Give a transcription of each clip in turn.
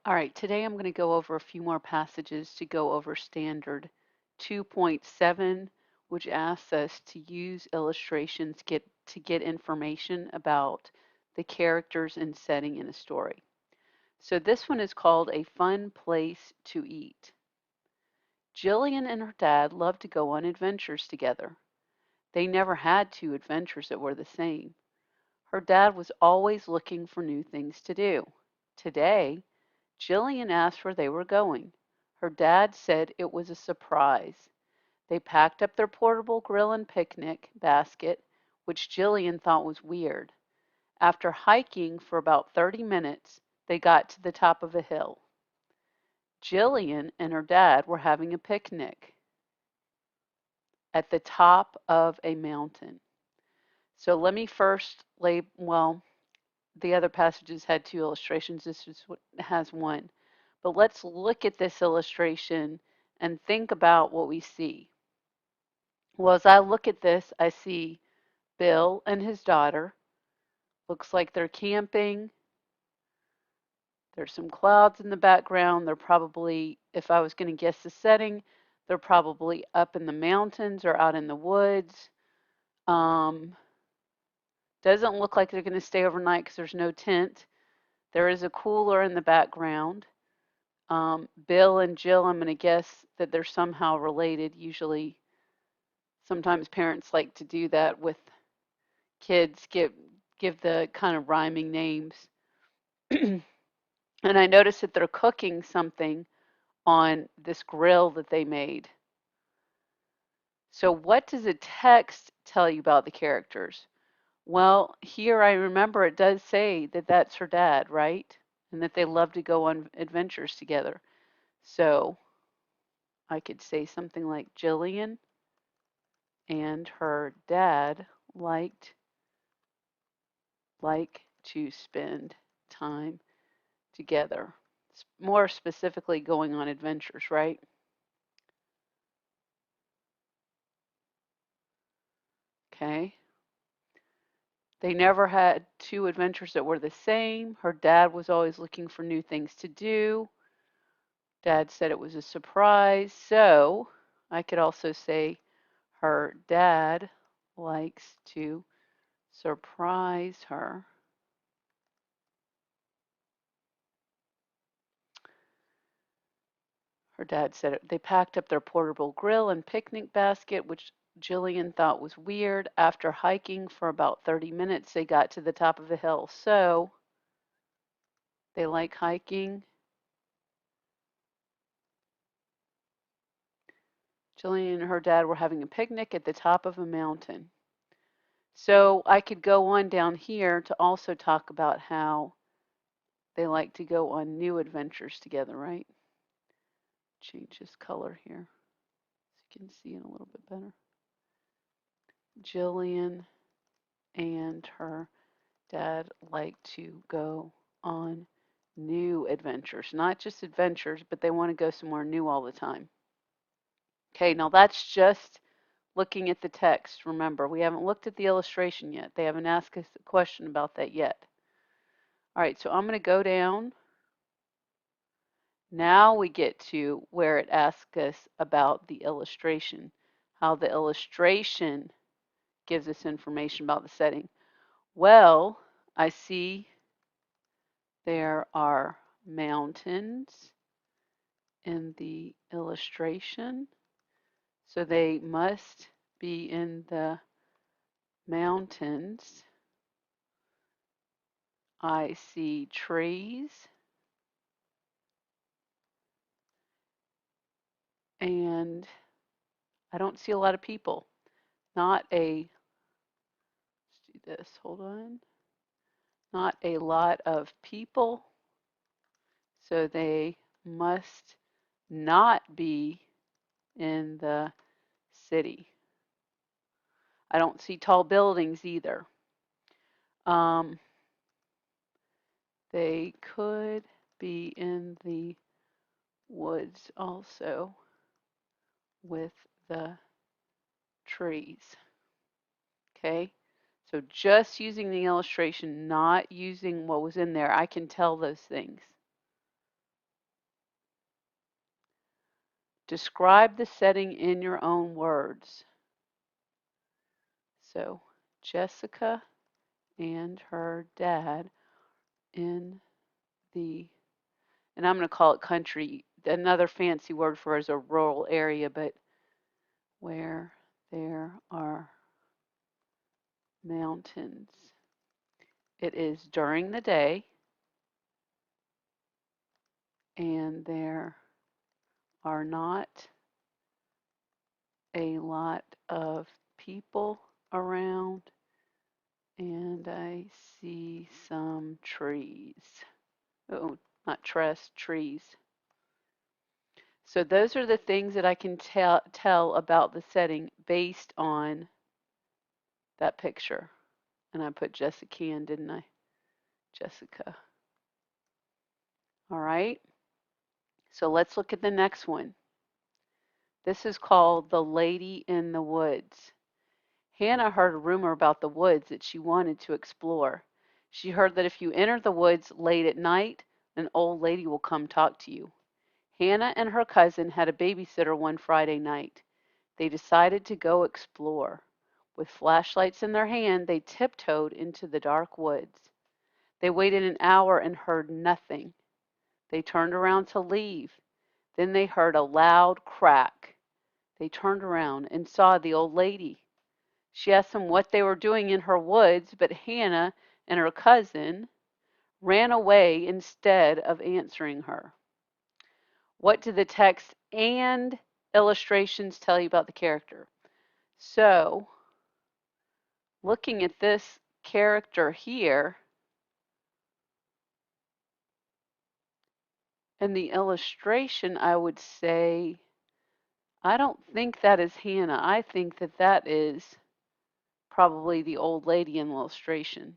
All right, today I'm going to go over a few more passages to go over standard 2.7, which asks us to use illustrations to get information about the characters and setting in a story. So this one is called A Fun Place to Eat. Jillian and her dad loved to go on adventures together. They never had two adventures that were the same. Her dad was always looking for new things to do. Today, Jillian asked where they were going. Her dad said it was a surprise. They packed up their portable grill and picnic basket, which Jillian thought was weird. After hiking for about 30 minutes, they got to the top of a hill. Jillian and her dad were having a picnic at the top of a mountain. So let me first the other passages had two illustrations. This has one. But let's look at this illustration and think about what we see. Well, as I look at this, I see Bill and his daughter. Looks like they're camping. There's some clouds in the background. They're probably, if I was going to guess the setting, they're probably up in the mountains or out in the woods. Doesn't look like they're going to stay overnight because there's no tent. There is a cooler in the background. Bill and Jill, I'm going to guess that they're somehow related. Usually, sometimes parents like to do that with kids, give the kind of rhyming names. And I noticed that they're cooking something on this grill that they made. So, what does the text tell you about the characters? Well, here I remember it does say that that's her dad, right? And that they love to go on adventures together. So, I could say something like Jillian and her dad like to spend time together. More specifically, going on adventures, right? Okay. They never had two adventures that were the same. Her dad was always looking for new things to do. Dad said it was a surprise. So I could also say her dad likes to surprise her. Her dad said it. They packed up their portable grill and picnic basket, which Jillian thought was weird. After hiking for about 30 minutes, they got to the top of a hill. So they like hiking. Jillian and her dad were having a picnic at the top of a mountain. So I could go on down here to also talk about how they like to go on new adventures together, right? Change this color here so you can see it a little bit better. Jillian and her dad like to go on new adventures. Not just adventures, but they want to go somewhere new all the time. Okay, now that's just looking at the text. Remember, we haven't looked at the illustration yet. They haven't asked us a question about that yet. All right, so I'm going to go down. Now we get to where it asks us about the illustration, how the illustration gives us information about the setting. Well, I see there are mountains in the illustration, so they must be in the mountains. I see trees and I don't see a lot of people. Not a, let's do this, hold on. Not a lot of people, so they must not be in the city. I don't see tall buildings either. Um, they could be in the woods also with the trees. Okay, so just using the illustration, not using what was in there, I can tell those things. Describe the setting in your own words. So Jessica and her dad in the, and I'm going to call it country. Another fancy word for it is a rural area, but where there are mountains. It is during the day, and there are not a lot of people around, and I see some trees. Oh, not trees. So those are the things that I can tell about the setting based on that picture. And I put Jessica in, didn't I? Jessica. All right. So let's look at the next one. This is called The Lady in the Woods. Hannah heard a rumor about the woods that she wanted to explore. She heard that if you enter the woods late at night, an old lady will come talk to you. Hannah and her cousin had a babysitter one Friday night. They decided to go explore. With flashlights in their hand, they tiptoed into the dark woods. They waited an hour and heard nothing. They turned around to leave. Then they heard a loud crack. They turned around and saw the old lady. She asked them what they were doing in her woods, but Hannah and her cousin ran away instead of answering her. What do the text and illustrations tell you about the character? So, looking at this character here in the illustration, I would say, I don't think that is Hannah. I think that that is probably the old lady in the illustration.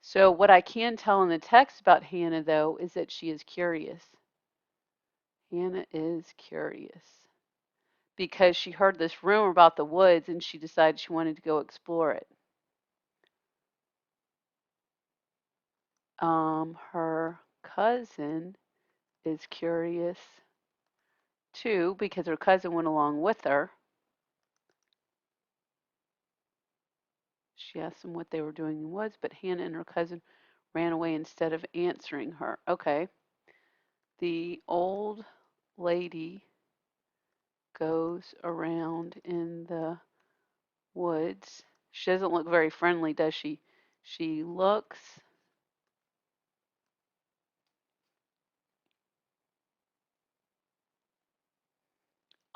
So what I can tell in the text about Hannah, though, is that she is curious. Hannah is curious because she heard this rumor about the woods and she decided she wanted to go explore it. Her cousin is curious too because her cousin went along with her. She asked them what they were doing in the woods, but Hannah and her cousin ran away instead of answering her. Okay. The old lady goes around in the woods. She doesn't look very friendly, does she? She looks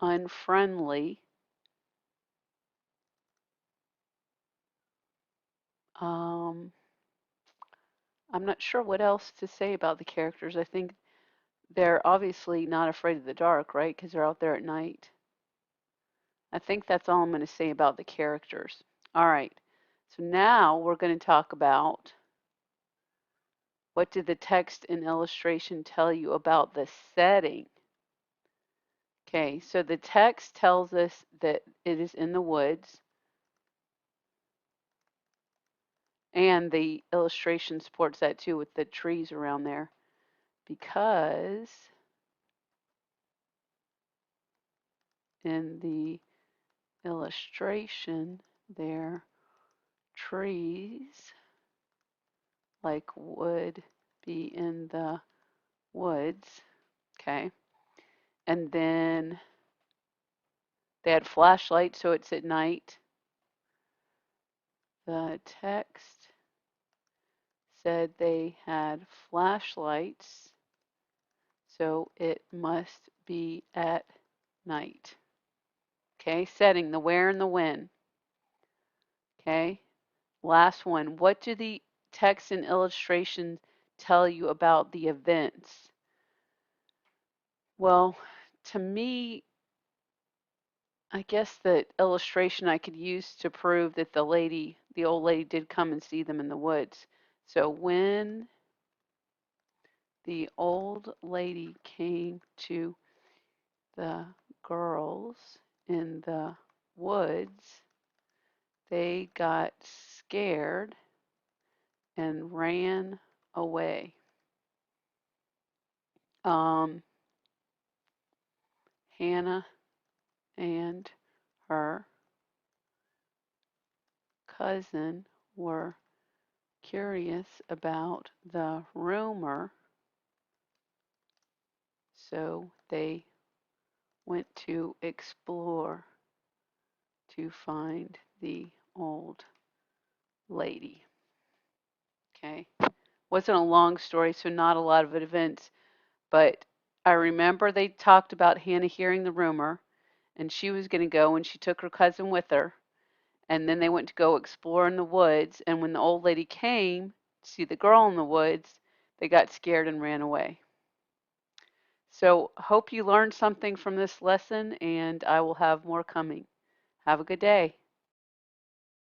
unfriendly. I'm not sure what else to say about the characters. I think they're obviously not afraid of the dark, right? Because they're out there at night. I think that's all I'm going to say about the characters. All right. So now we're going to talk about what did the text and illustration tell you about the setting? Okay, so the text tells us that it is in the woods, and the illustration supports that too with the trees around there, because in the illustration there trees like would be in the woods. Okay, and then they had flashlights, so it's at night. The text said they had flashlights, so it must be at night. Okay, setting the where and the when. Okay, last one. What do the text and illustrations tell you about the events? Well, to me, I guess the illustration I could use to prove that the old lady did come and see them in the woods. So when the old lady came to the girls in the woods, they got scared and ran away. Um, Hannah and her cousin were curious about the rumor, so they went to explore to find the old lady. Okay. Wasn't a long story, so not a lot of events, but I remember they talked about Hannah hearing the rumor, and she was going to go, and she took her cousin with her. And then they went to go explore in the woods. And when the old lady came to see the girl in the woods, they got scared and ran away. So, hope you learned something from this lesson, and I will have more coming. Have a good day.